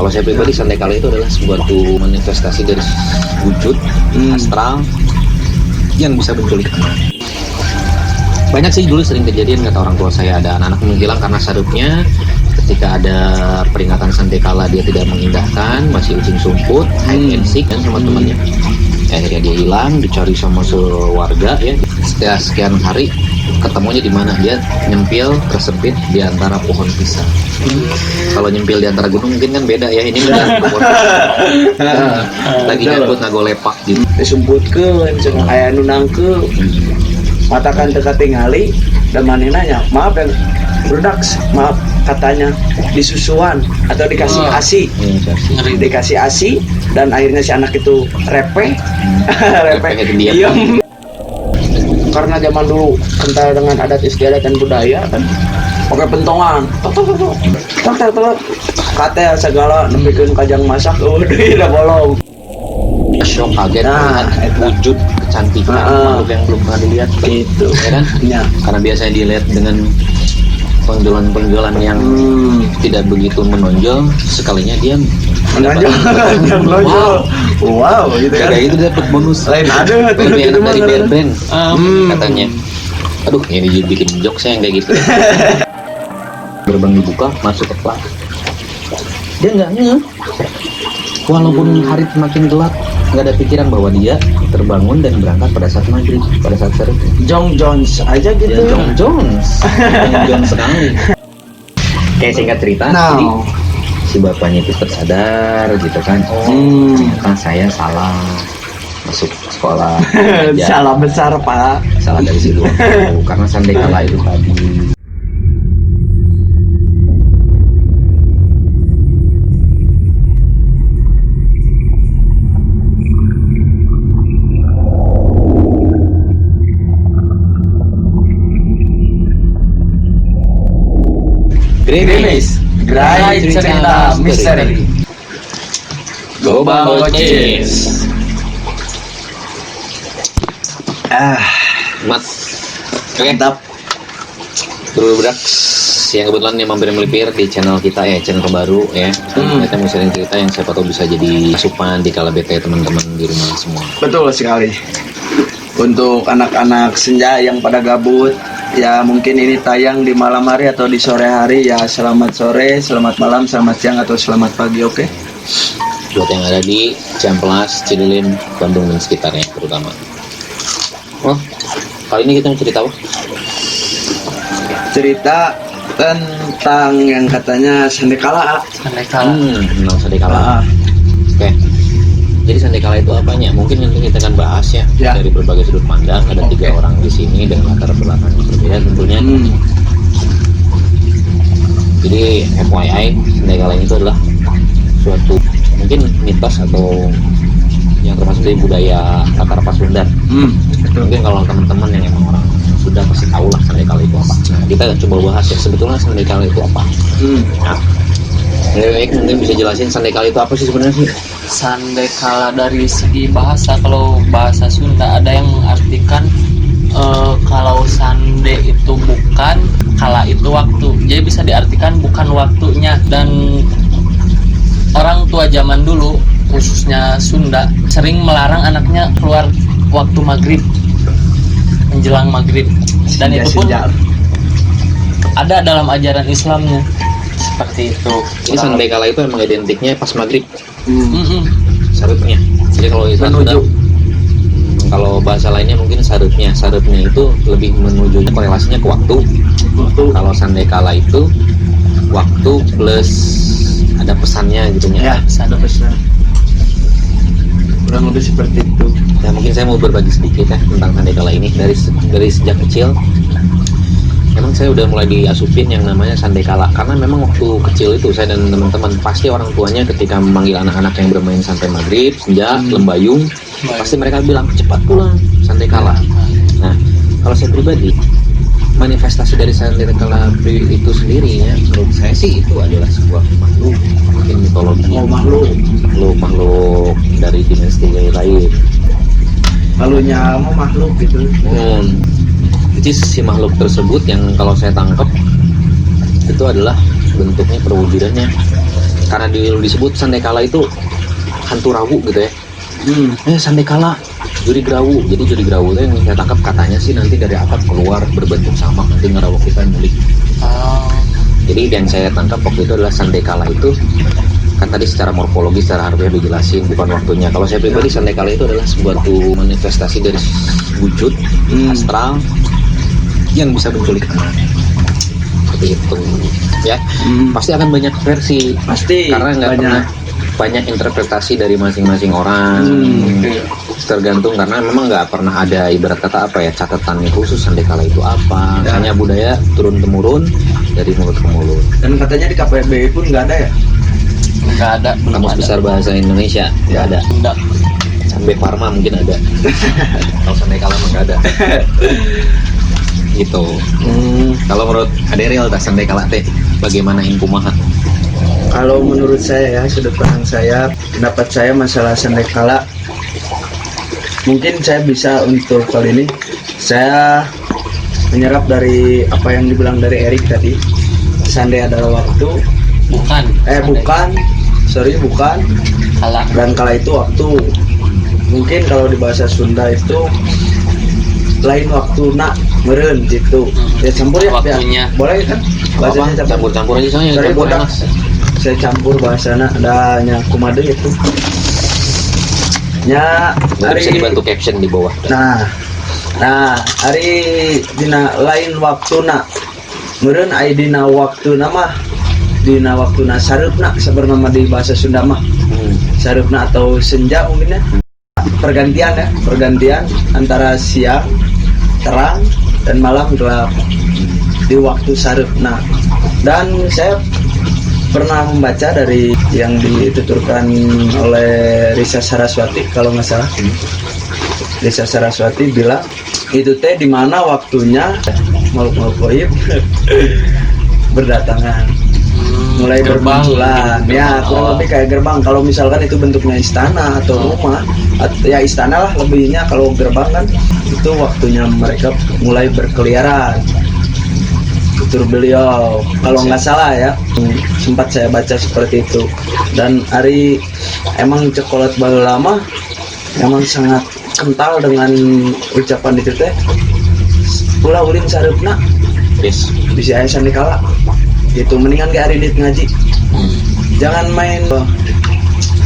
Kalau saya pribadi, Sandekala itu adalah suatu manifestasi dari wujud astral yang bisa menculik anak. Banyak sih dulu sering kejadian, kata orang tua saya, ada anak-anak menghilang karena sarupnya. Ketika ada peringatan Sandekala dia tidak mengindahkan, masih ucing sumput, hide and seek kan sama temannya. Akhirnya dia hilang, dicari sama sewarga ya. Setelah sekian hari ketemunya di mana, dia nyempil tersempit di antara pohon pisang. Kalau nyempil di antara gunung mungkin kan beda ya, ini benar pohon pisang. Lagi nyambut ngagolepak gitu. Disumputkeun cenah aya nu nangkeu. Matakan teka tingali dan maneh nanya, maaf ya budak, maaf, katanya disusuan atau dikasih ASI. Dikasih ASI dan akhirnya si anak itu repeh. Diam. Karena zaman dulu kental dengan adat istiadat dan budaya kan, pakai pentongan, katel segala nepikeun kajang masak, udah bolong. Shock, kaget melihat wujud kecantikan makhluk yang belum pernah dilihat gitu ya kan? Ya. Karena biasanya dilihat dengan penjualan yang tidak begitu menonjol, sekalinya dia menonjol. Wow, gitu kan. Kayak itu dapat bonus lain ada lebih enak dari bear brand katanya. Aduh, ini bikin jokes yang kayak gitu. Gerbang dibuka, masuk ke plat, dia nggak ngeh. Walaupun hari semakin gelap, nggak ada pikiran bahwa dia terbangun dan berangkat pada saat maghrib, pada saat sore. John Jones aja gitu. Ya, John Jones sekali. Kayak singkat cerita, jadi si bapaknya itu tersadar gitu kan. Ternyata saya salah masuk sekolah. Salah besar pak. Salah dari situ. Karena Sandekala itu tadi. Grimis, Gerai Cerita Misteri. Gobang Gocis. Mat. Mantap. Bro yang kebetulan yang mampir melipir di channel kita ya, channel terbaru ya. Kita mau sharing cerita yang siapa tahu bisa jadi asupan di kala bete teman-teman di rumah semua. Betul sekali. Untuk anak-anak senja yang pada gabut, ya mungkin ini tayang di malam hari atau di sore hari, ya selamat sore, selamat malam, selamat siang atau selamat pagi, oke? Buat yang ada di Ciamplas, Cililin, Bandung dan sekitarnya terutama. Oh, kali ini kita mau cerita apa? Cerita tentang yang katanya Sandekala. Tentang Sandekala. Oke. Jadi Sandekala itu apanya? Mungkin nanti kita akan bahas ya, dari berbagai sudut pandang. Ada 3 orang di sini dengan latar belakang yang berbeda tentunya. Jadi FYI, Sandekala itu adalah suatu mungkin mitos atau yang termasuk dari budaya Tatar Pasundan. Mungkin kalau teman-teman yang emang orang sudah pasti tahu lah Sandekala itu apa. Nah, kita coba bahas ya sebetulnya Sandekala itu apa. Nah, baik, mungkin bisa jelasin Sandekala itu apa sih sebenarnya sih? Sandekala dari segi bahasa, kalau bahasa Sunda ada yang mengartikan kalau sande itu bukan, kala itu waktu. Jadi bisa diartikan bukan waktunya. Dan orang tua zaman dulu, khususnya Sunda, sering melarang anaknya keluar waktu maghrib, menjelang maghrib. Dan itu pun ada dalam ajaran Islamnya. Seperti itu. Ini Sandekala itu emang identiknya pas maghrib. Sarupnya. Jadi kalau Islam sudah, kalau bahasa lainnya mungkin sarupnya. Sarupnya itu lebih menuju korelasinya ke waktu. Kalau Sandekala itu waktu plus ada pesannya gitu ya. Ada pesan. Kurang lebih seperti itu. Ya mungkin saya mau berbagi sedikit ya tentang Sandekala ini dari sejak kecil. Memang saya udah mulai diasupin yang namanya Sandekala karena memang waktu kecil itu saya dan teman-teman pasti orang tuanya ketika memanggil anak-anak yang bermain sampai maghrib, senja, lembayung, pasti mereka bilang cepat pulang Sandekala. Nah, kalau saya pribadi manifestasi dari Sandekala itu sendiri ya, menurut saya sih itu adalah sebuah makhluk mungkin mitologi, makhluk dari dimensi lain. Lalunya mau makhluk gitu. Jadi si makhluk tersebut yang kalau saya tangkap itu adalah bentuknya perwujudannya karena disebut Sandekala itu hantu rawu gitu ya. Sandekala juri gerawu. Jadi juri gerawu itu yang saya tangkap katanya sih nanti dari atap keluar berbentuk sama, nanti ngerawuk kita milik. Jadi yang saya tangkap waktu itu adalah Sandekala itu kan tadi secara morfologi, secara harfiah dijelasin, bukan waktunya. Kalau saya pribadi Sandekala itu adalah sebuah manifestasi dari wujud astral yang bisa menculik anak. Seperti itu ya. Pasti akan banyak versi, Pasti karena nggak pernah banyak interpretasi dari masing-masing orang. Tergantung, karena memang nggak pernah ada ibarat kata apa ya, catatannya khusus Sandekala itu apa. Hanya budaya turun temurun dari mulut ke mulut. Dan katanya di KPBI pun nggak ada ya? Nggak ada. Kamus Besar Bahasa Indonesia nggak ada. Nggak. Sampai Parma mungkin ada. Kalau Sandekala mah nggak ada. Gitu. Kalau menurut Aderil tas Sandekala teh bagaimana inkumaha? Kalau menurut saya ya, sudut pandang saya, pendapat saya masalah Sandekala, mungkin saya bisa untuk kali ini saya menyerap dari apa yang dibilang dari Erik tadi. Sande adalah waktu. Bukan. Bukan. Kala. Dan kala itu waktu. Mungkin kalau di bahasa Sunda itu lain waktu nak meren gitu. Ya campur ya. Waktunya. Boleh kan? Bahasanya Campur-campur aja soalnya. Dari Campur bodak. enak. Saya campur bahasana adanya kumade itu. Nya Mungkin bisa dibantu caption di bawah. Nah, hari dina lain waktu nak meureun aya dina waktu nama dina waktu na sareupna sabarnama di bahasa Sunda mah. Sareupna atau senja mungkin ya. Pergantian antara siang terang dan malam gelap di waktu sareupna. Dan saya pernah membaca dari yang dituturkan oleh Risa Saraswati kalau nggak salah. Risa Saraswati bilang itu teh di mana waktunya makhluk goib berdatangan, mulai bermunculan. Ya kurang lebih kayak gerbang. Kalau misalkan itu bentuknya istana atau rumah, ya istana lah lebihnya. Kalau gerbang kan itu waktunya mereka mulai berkeliaran. Tutur beliau kalau nggak salah ya, sempat saya baca seperti itu. Dan Ari emang Cokolot Baheula lama emang sangat kental dengan ucapan itu teh. Ulah ulin sareupna bisa aya Sandekala gitu. Mendingan ke Ari dit ngaji, jangan main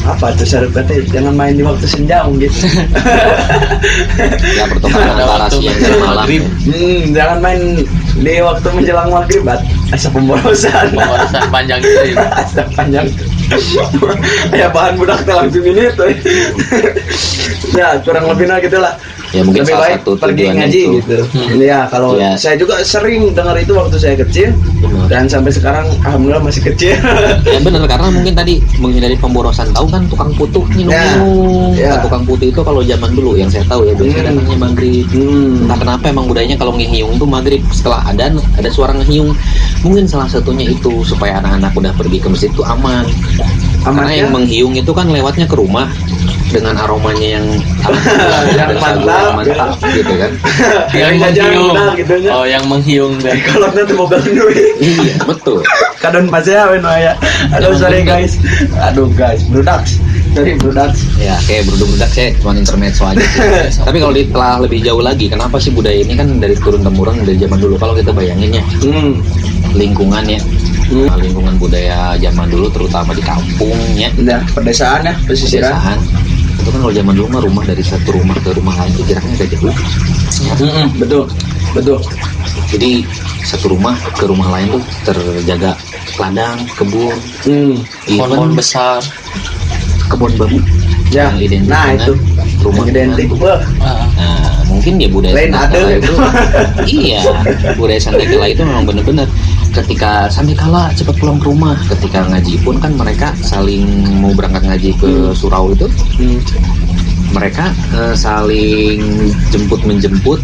apa tuh sareupna teh, jangan main di waktu senja gitu. Ya pertukaran antara siang dan malam. Jangan main di waktu menjelang maghrib, asa pemborosan panjang gitu. Asa panjang. Ya bahan budak teh langsung ini tuh. Ya kurang lebihnya gitulah. Ya mungkin lebih salah baik satu pergi tujuannya ngaji itu. gitu. Ya kalau saya juga sering dengar itu waktu saya kecil. Dan sampai sekarang alhamdulillah masih kecil. Ya benar, karena mungkin tadi menghindari pemborosan. Tahu kan tukang putu minum-minum. Ya. Tukang putu itu kalau zaman dulu yang saya tahu ya biasanya datangnya maghrib. Entah kenapa emang budayanya kalau ngehiung tuh maghrib setelah adzan ada suara ngehiung. Mungkin salah satunya itu supaya anak-anak udah pergi ke masjid itu aman. Karena yang menghiung itu kan lewatnya ke rumah dengan aromanya yang mantap gitu kan. Yang menghiung gitu ya. Oh, yang menghiung kan. Kalau nanti mobil duit. Iya, betul. Kadon pasnya we no aya. Aduh sorry guys. Brudak. Sorry brudak. Ya, kayak brudak saya cuma intermezzo aja sih. Tapi kalau ditelah lebih jauh lagi, kenapa sih budaya ini kan dari turun temurun dari zaman dulu. Kalau kita bayangin ya, lingkungannya, lingkungan budaya zaman dulu terutama di kampungnya, pedesaan ya, pesisiran. Itu kan kalau zaman dulu mah rumah dari satu rumah ke rumah lain itu jaraknya agak jauh. Betul. Jadi satu rumah ke rumah lain tuh terjaga ladang, kebun, pohon besar, kebun bambu. Ya, yang identik nah dengan itu rumah identik. Nah, mungkin ya budaya lain ada itu. Iya, budaya Sandekala itu memang benar-benar ketika Sandekala cepat pulang ke rumah. Ketika ngaji pun kan mereka saling mau berangkat ngaji ke surau itu. Mereka saling jemput menjemput,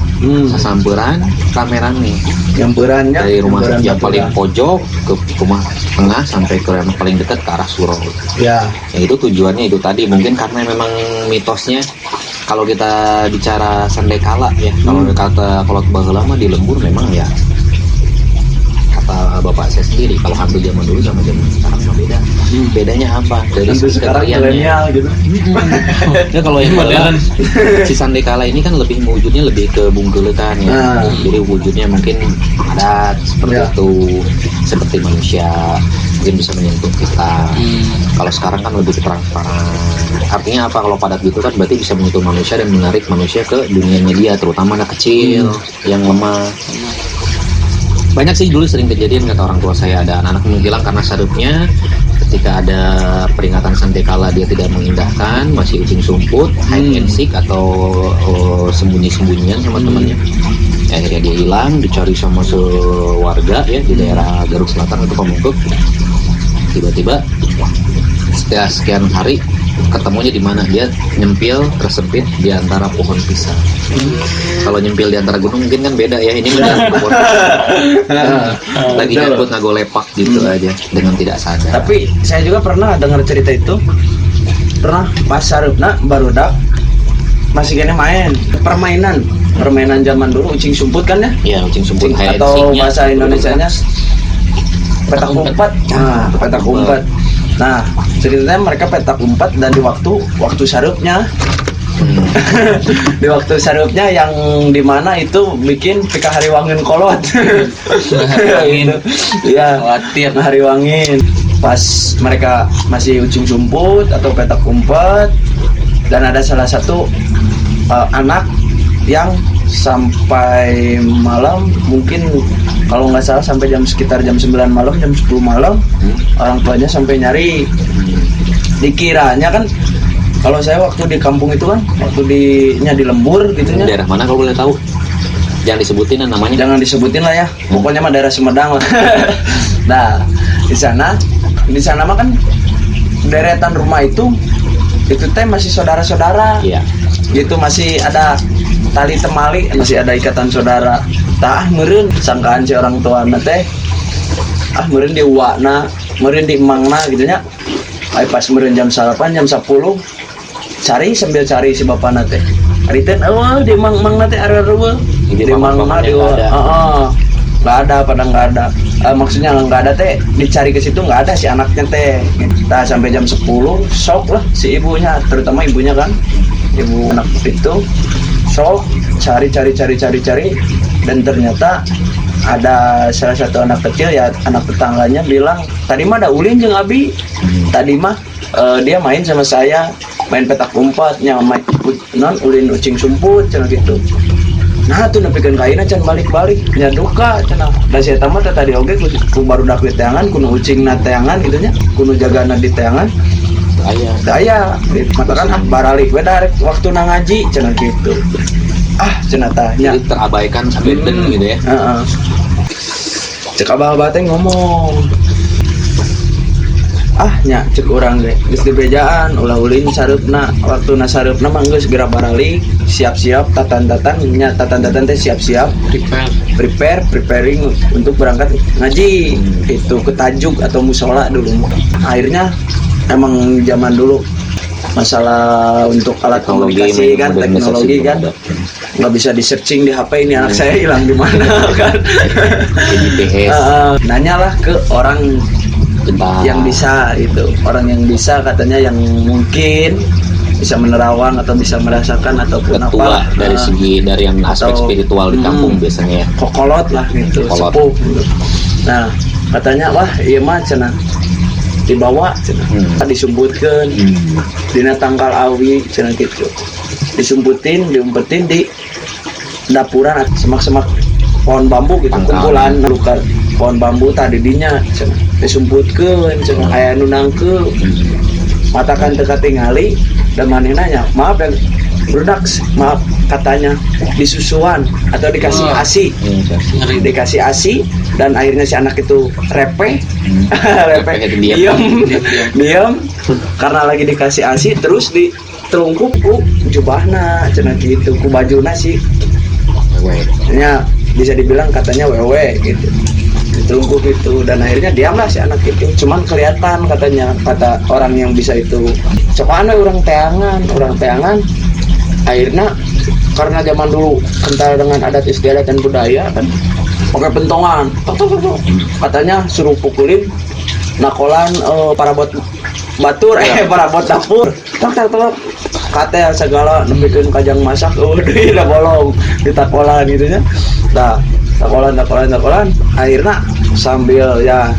sasamperan, rame-rame. Jampurannya Dari rumah yang paling pojok ke rumah tengah sampai ke yang paling dekat ke arah surau. Ya. Ya itu tujuannya itu tadi, mungkin karena memang mitosnya kalau kita bicara Sandekala ya, kalau kata Kolot Baheula mah di lembur memang ya, kata bapak saya sendiri, kalau hantu zaman dulu sama zaman sekarang mah beda. bedanya apa dari Untuk segi sekarang ketariannya. milenial gitu. Ya kalau yang modern si Sandekala ini kan lebih wujudnya lebih ke bunggelekan ya. Nah. Jadi wujudnya mungkin adat seperti Ya. itu, seperti manusia mungkin bisa menyentuh kita. Kalau sekarang kan lebih ke transparan. Artinya apa kalau padat gitu kan berarti bisa menyentuh manusia dan menarik manusia ke dunia media, terutama anak kecil yang lemah. Banyak sih dulu sering kejadian kata orang tua saya, ada anak-anak menghilang karena sarupnya. Ketika ada peringatan Sandekala dia tidak mengindahkan, masih ucing sumput, hide and seek atau sembunyi-sembunyian sama temannya. Akhirnya dia hilang, dicari sama sewarga ya di daerah Garut Selatan atau Pamungkuk. Tiba-tiba setelah sekian hari ketemunya di mana, dia nyempil tersempit di antara pohon pisang. Kalau nyempil di antara gunung mungkin kan beda ya, ini benar pohon pisang. Lagi Betul. ngangkut ngagolepak gitu aja dengan tidak sadar. Tapi saya juga pernah dengar cerita itu. Pernah pas sarupna barudak masih kene main permainan zaman dulu ucing sumput kan ya? Ya ucing sumput Ucing, hide and atau seek-nya. bahasa Indonesianya petak umpet. Nah, petak umpet. Nah, ceritanya mereka petak umpet dan di waktu sarupnya di waktu sarupnya yang dimana itu bikin pika hariwangin kolot. Hariwangin. Iya, Khawatir. hariwangin pas mereka masih ucing sumput atau petak umpet, dan ada salah satu anak yang sampai malam, mungkin kalau nggak salah sampai sekitar jam 9 malam, jam 10 malam orang tuanya sampai nyari. Dikiranya kan, kalau saya waktu di kampung itu kan, waktu di lembur gitu ya, Daerah mana kalau boleh tahu? Jangan disebutin lah namanya. jangan disebutin lah ya, pokoknya mah daerah Sumedang lah. Nah, di sana mah kan deretan rumah itu teh masih saudara-saudara. Iya. Gitu, masih ada tali temali, masih ada ikatan saudara. Tah meureun sangkaan si orang tua teh meureun di uwana, meureun di emangna gitu nya. Ai pas meureun jam sarapan jam 10 sambil cari si bapana teh. Ariteun eueuh di emang-emangna teh areueuh. Di Di emangna paman-pamannya di nggak ada. nggak ada, pada nggak ada. Maksudnya nggak ada teh, dicari ke situ nggak ada si anaknya teh. Nah, sampai jam 10 sok lah si ibunya, terutama ibunya kan, ibu anak itu sok cari dan ternyata ada salah satu anak kecil ya, anak tetangganya bilang tadi mah ada ulin jeung abi, tadi mah dia main sama saya, main petak umpatnya, main non ulin ucing sumput cenah gitu. Nah tuh nepikeun kaina can balik-balik nya duka cenah. Da si eta mah teh tadi oge ku barudak di teangan, kuno ucingna teangan gitu nya, kuno jagana di teangan. Ayah. Daya matakan baralik we darek waktu na ngaji cenah gitu. Cenah tah nya. Jadi terabaikan sampai den gitu ya. Heeh. Cek abah-abah teh ngomong. Nya cek urang ge geus dibejaan ulah ulin sareupna, waktu na sareupna mah geus segera baralik, siap-siap tatan-tatan nya, tatan-tatan teh siap-siap preparing untuk berangkat ngaji. Itu ke tajuk atau musola dulu. Akhirnya emang zaman dulu masalah untuk alat komunikasi kan, teknologi kan nggak bisa di searching di HP, ini anak saya hilang di mana kan. GPS. Nanyalah ke orang Bentar. yang bisa, itu orang yang bisa katanya, yang mungkin bisa menerawang atau bisa merasakan ataupun ketua apa dari segi dari yang aspek atau, spiritual di kampung biasanya ya. kokolot lah gitu, Kokolot. sepuh gitu. Nah katanya wah iya mah cenah dibawa cenah, disumputkeun dina tangkal awi cenah gitu, diumpetin di dapuran semak-semak pohon bambu gitu, Tangkal. kumpulan lukar pohon bambu tadi dinya cenah disumputkeun cenah aya nu nangkeu matakan teka tingali, dan maneh nanya maaf ya berudak, maaf katanya disusuan atau dikasih asi, Ngeri. dikasih asi, dan akhirnya si anak itu repe Repeh, diam. diam karena lagi dikasih asi, terus ditelungkup ku jubahna cenah gitu, ku bajuna sih nya, bisa dibilang katanya wewe gitu, ditelungkup itu, dan akhirnya diamlah si anak itu. Cuman kelihatan katanya, kata orang yang bisa itu, cokaan orang teangan akhirnya karena zaman dulu kental dengan adat istiadat dan budaya kan, pakai pentongan. Tok, tok, tok, tok. Katanya suruh pukulin nakolan parabot batur parabot dapur. Tok tok tok. Kate segala nepikeun kajang masak deui da bolong ditakolan gitu nya. Tah, takolan akhirnya sambil ya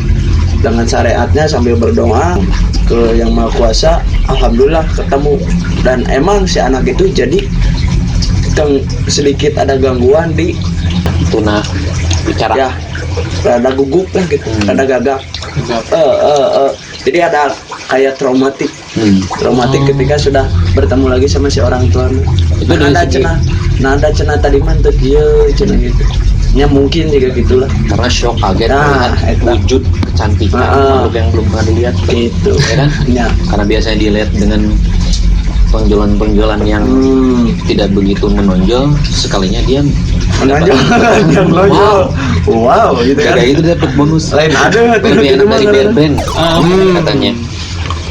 dengan syariatnya sambil berdoa ke Yang Maha Kuasa, alhamdulillah ketemu. Dan emang si anak itu jadi sedikit ada gangguan di tuna bicara. Ya, rada gugup lah gitu, rada gagap. Jadi ada kayak traumatik ketika sudah bertemu lagi sama si orang tua. Itu dari segi ada cenah tadi mah teu kieu cenah gitu. Ya mungkin juga gitulah. karena shock kaget Nah, melihat eta. wujud kecantikan makhluk yang belum pernah dilihat Gitu. ya kan? Ya. Karena biasanya dilihat dengan penjualan yang tidak begitu menonjol, sekalinya dia Menonjol. Wow, gitu kan. kayak gitu dapat bonus Lain ada lebih enak dari mah. band katanya.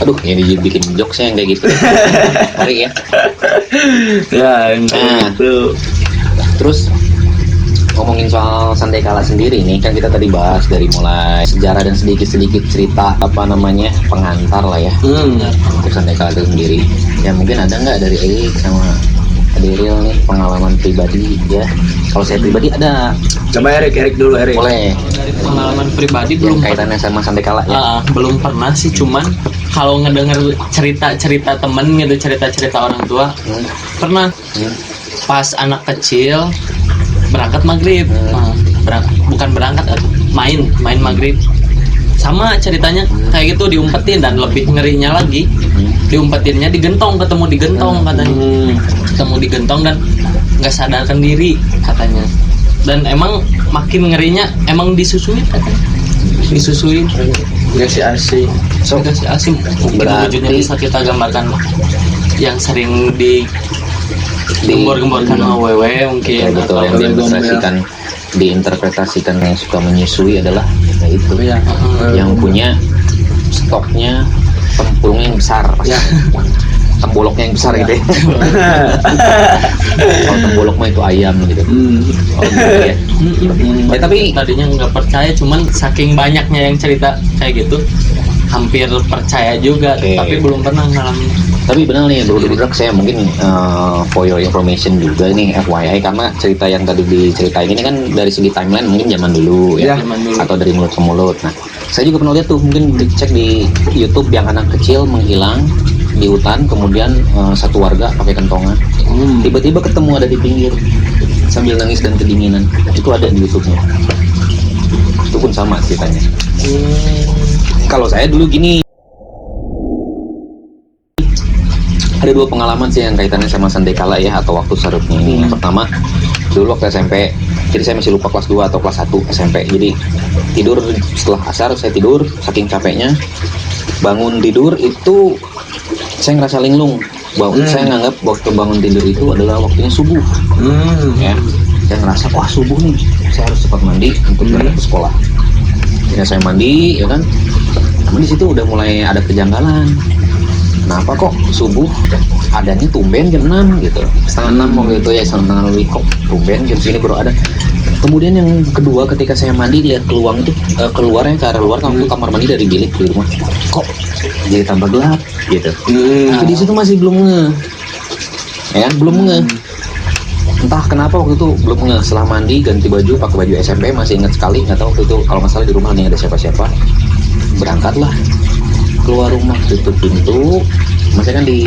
Aduh, ini bikin jokesnya yang kayak gitu. Mari ya. Ya, yang Nah. itu. Terus ngomongin soal Sandai Kala sendiri nih, kan kita tadi bahas dari mulai sejarah dan sedikit-sedikit cerita pengantar lah ya untuk Sandai Kala itu sendiri. Ya mungkin ada nggak dari Erik sama Adiril nih pengalaman pribadi ya? Kalau saya pribadi ada. Coba Erik dulu Erik. Boleh. Dari pengalaman pribadi Yang belum kaitannya sama Sandai Kala ya? belum pernah sih, cuman kalau ngedenger cerita-cerita temen gitu, cerita-cerita orang tua pernah pas anak kecil berangkat maghrib. Bukan berangkat, main maghrib sama ceritanya kayak gitu, diumpetin. Dan lebih ngerinya lagi, diumpetinnya digentong, ketemu digentong katanya, ketemu digentong dan nggak sadarkan diri katanya. Dan emang makin ngerinya emang disusuin katanya, disusuin. Dikasih ASI. Dikasih asim. Mungkin Berarti- wujudnya bisa kita gambarkan yang sering digembor-gemborkan sama wewe mungkin, Ya betul, yang diinterpretasikan yang suka menyusui adalah ya itu Iya. yang punya stoknya tempurungnya yang besar, Ya. temboloknya yang besar gitu ya. Kalau tembolok mah itu ayam gitu. Oh, gitu ya. Ya, tapi tadinya nggak percaya, cuman saking banyaknya yang cerita kayak gitu hampir percaya juga. Oke. Tapi belum pernah ngalamin. Tapi benar nih bro Dudrak, saya mungkin for your information juga nih FYI, karena cerita yang tadi diceritain ini kan dari segi timeline mungkin zaman dulu ya, Zaman dulu. atau dari mulut ke mulut. Nah, saya juga pernah lihat tuh, mungkin dicek di YouTube, yang anak kecil menghilang di hutan, kemudian satu warga pakai kentongan, tiba-tiba ketemu ada di pinggir sambil nangis dan kedinginan. Itu ada di YouTube-nya. Itu pun sama ceritanya. Kalau saya dulu gini, ada dua pengalaman sih yang kaitannya sama Sandai Kala ya, atau waktu sarupnya ini. Yang pertama, dulu waktu SMP, jadi saya masih lupa kelas 2 atau kelas 1 SMP. Jadi tidur setelah asar, saya tidur saking capeknya. Bangun tidur itu saya ngerasa linglung. Saya nganggap waktu bangun tidur itu adalah waktunya subuh. Ya, saya ngerasa wah subuh nih, saya harus cepat mandi untuk berangkat ke sekolah. Ya saya mandi, ya kan. Namun di situ udah mulai ada kejanggalan. Kenapa kok subuh adanya tumben jam 6 gitu, setengah 6 waktu itu ya, setengah lebih, kok tumben jam sini baru ada. Kemudian yang kedua, ketika saya mandi lihat keluarnya ke arah luar, kamar mandi dari bilik di rumah, kok jadi tambah gelap gitu. Tapi di situ masih belum ngeh, ya kan, belum ngeh. Entah kenapa waktu itu belum ngeh. Setelah mandi ganti baju, pakai baju SMP, masih ingat sekali, nggak tahu waktu itu kalau masalah di rumah nih ada siapa-siapa. Berangkatlah keluar rumah, tutup pintu. Masih kan di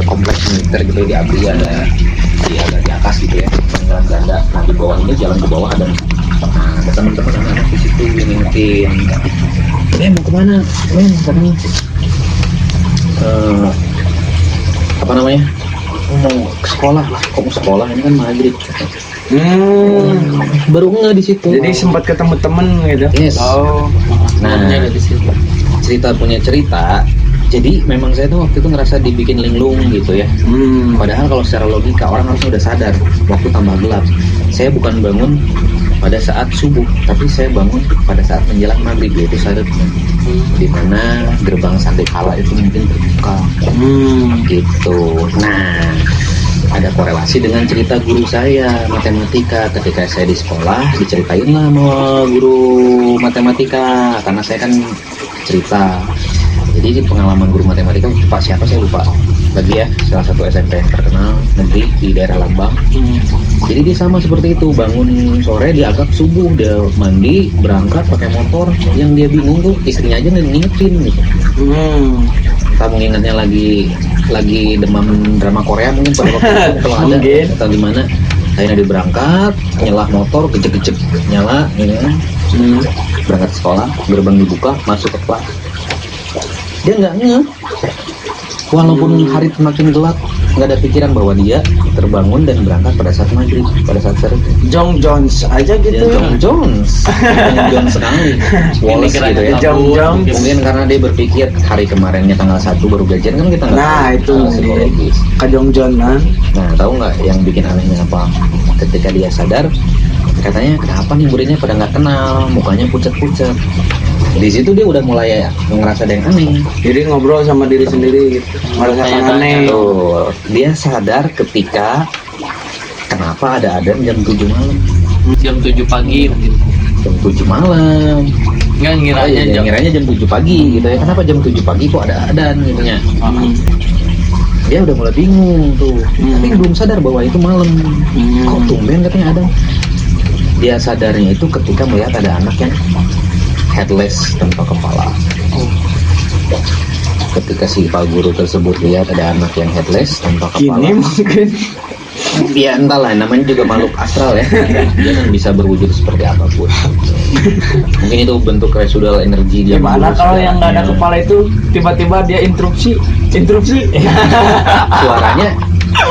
kompleks militer gitu, di abri ada di atas gitu ya, jalan ganda. Nah di bawah ini, jalan ke bawah ada teman-teman anak-anak di situ ngingetin, mau kemana katanya, apa namanya, mau ke sekolah lah. Kok mau sekolah, ini kan maghrib. Baru nggak di situ. Jadi sempat ketemu temen gitu. Yes. Nah, Ada di situ. punya cerita. Jadi memang saya tuh waktu itu ngerasa dibikin linglung gitu ya. Padahal kalau secara logika orang harusnya udah sadar waktu tambah gelap. Saya bukan bangun pada saat subuh, tapi saya bangun pada saat menjelang maghrib, yaitu sarupnya, di mana gerbang Sandai Kala itu mungkin terbuka. Gitu. Nah, ada korelasi dengan cerita guru saya matematika. Ketika saya di sekolah diceritain lah sama guru matematika, karena saya kan cerita. Jadi di pengalaman guru matematika Pak siapa saya lupa lagi ya, salah satu SMP yang terkenal negeri di daerah Lambang. Jadi dia sama seperti itu, bangun sore dia agak subuh, dia mandi berangkat pakai motor. Yang dia bingung tuh istrinya aja ngingetin gitu. Entah mengingatnya lagi demam drama Korea mungkin pada waktu itu kalau ada Mungkin. atau gimana. Akhirnya dia berangkat, nyelah motor, gecek-gecek nyala, gitu kan. Berangkat ke sekolah, gerbang dibuka, masuk ke kelas. Dia nggak ngeh, walaupun hari semakin gelap, nggak ada pikiran bahwa dia terbangun dan berangkat pada saat maghrib, pada saat sore. Jong Jones aja Dia gitu. John Jones, John Jones sekali, Wallace gitu ya. Jong. Mungkin karena dia berpikir hari kemarinnya tanggal 1 baru gajian kan kita nggak Nah, tahu itu hal psikologis. Kak Jong Jon kan. Nah, tahu nggak yang bikin anehnya apa? Ketika dia sadar, katanya kenapa nih muridnya pada nggak kenal, mukanya pucat-pucat. Di situ dia udah mulai ngerasa ada yang aneh. Jadi ngobrol sama diri sendiri gitu. Merasakan aneh. Tuh, dia sadar ketika kenapa ada adzan jam 7 malam. Jam 7 pagi mungkin. Jam 7 malam. Enggak Oh, ngiranya iya, jam. ngiranya jam 7 pagi gitu ya. Kenapa jam 7 pagi kok ada adzan gitu ya. Dia udah mulai bingung tuh. Tapi belum sadar bahwa itu malam. Kok tumben katanya ada. Dia sadarnya itu ketika melihat ada anak yang headless tanpa kepala. Ketika si Pak Guru tersebut lihat ada anak yang headless tanpa kepala. Kini mungkin. Ya entahlah, namanya juga makhluk astral ya. Dia kan bisa berwujud seperti apapun. Mungkin itu bentuk residual energi dia. Gimana dulu kalau yang nggak ada sebenarnya. kepala itu tiba-tiba dia interupsi? Suaranya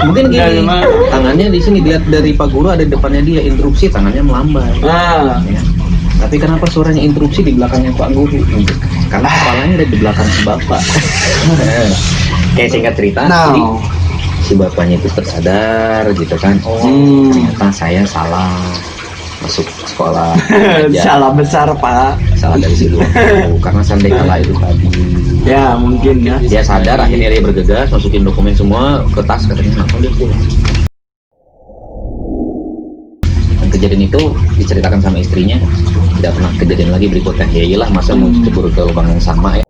mungkin Nggak, gini, cuma- tangannya di sini dilihat dari Pak Guru ada depannya dia interupsi, tangannya melambai. Nah, Ya. Tapi kenapa suaranya interupsi di belakangnya Pak Guru? Karena kepalanya ada di belakang si bapak. Kayak singkat cerita, Nah. jadi si bapaknya itu tersadar gitu kan. Oh, ternyata saya salah masuk sekolah. Ya, salah besar Pak. salah dari situ. Karena sandai kala itu tadi. Ya mungkin ya. Dia sadar, akhirnya dia bergegas masukin dokumen semua ke tas, katanya langsung dia pulang. Dan kejadian itu diceritakan sama istrinya, tidak pernah kejadian lagi berikutnya. Ya iyalah, masa mau cebur ke lubang yang sama ya.